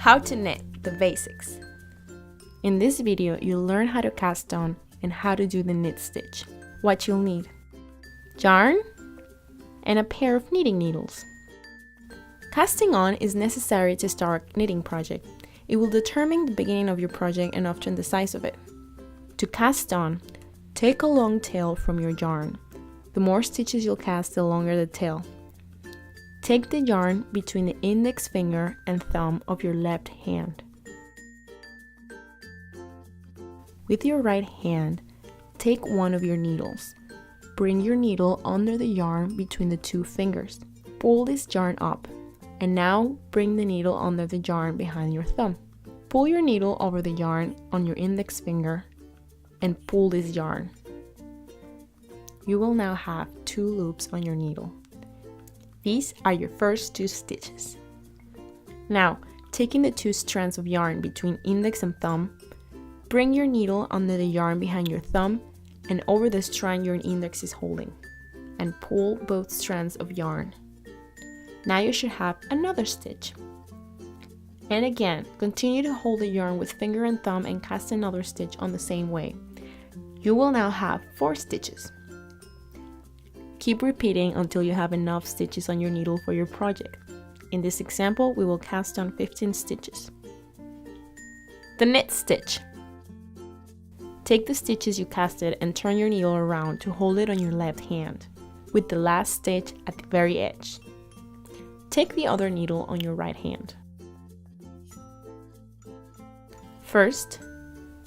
How to knit, the basics. In this video, you'll learn how to cast on and how to do the knit stitch. What you'll need: yarn and a pair of knitting needles. Casting on is necessary to start a knitting project. It will determine the beginning of your project and often the size of it. To cast on, take a long tail from your yarn. The more stitches you'll cast, the longer the tail. Take the yarn between the index finger and thumb of your left hand. With your right hand, take one of your needles. Bring your needle under the yarn between the two fingers. Pull this yarn up, and now bring the needle under the yarn behind your thumb. Pull your needle over the yarn on your index finger and pull this yarn. You will now have 2 loops on your needle. These are your first 2 stitches. Now, taking the 2 strands of yarn between index and thumb, bring your needle under the yarn behind your thumb and over the strand your index is holding, and pull both strands of yarn. Now you should have another stitch. And again, continue to hold the yarn with finger and thumb and cast another stitch on the same way. You will now have 4 stitches. Keep repeating until you have enough stitches on your needle for your project. In this example, we will cast on 15 stitches. The knit stitch. Take the stitches you casted and turn your needle around to hold it on your left hand, with the last stitch at the very edge. Take the other needle on your right hand. First,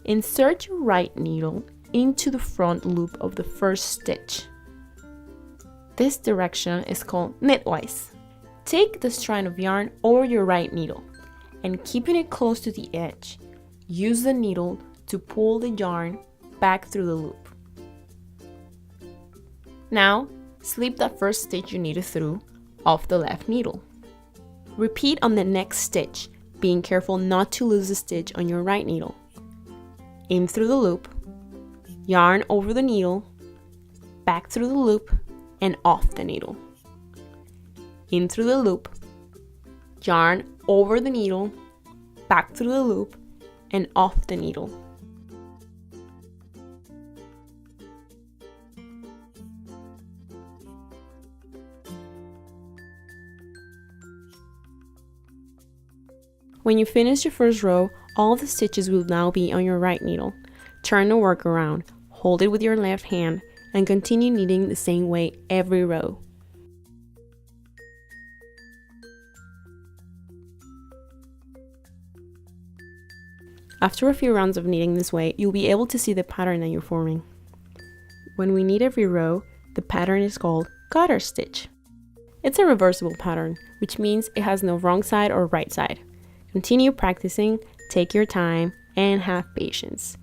insert your right needle into the front loop of the first stitch. This direction is called knitwise. Take the strand of yarn over your right needle and keeping it close to the edge, use the needle to pull the yarn back through the loop. Now, slip that first stitch you knitted through off the left needle. Repeat on the next stitch, being careful not to lose the stitch on your right needle. In through the loop, yarn over the needle, back through the loop, and off the needle. In through the loop, yarn over the needle, back through the loop, and off the needle. When you finish your first row, all the stitches will now be on your right needle. Turn the work around, hold it with your left hand, and continue knitting the same way every row. After a few rounds of knitting this way, you'll be able to see the pattern that you're forming. When we knit every row, the pattern is called garter stitch. It's a reversible pattern, which means it has no wrong side or right side. Continue practicing, take your time, and have patience.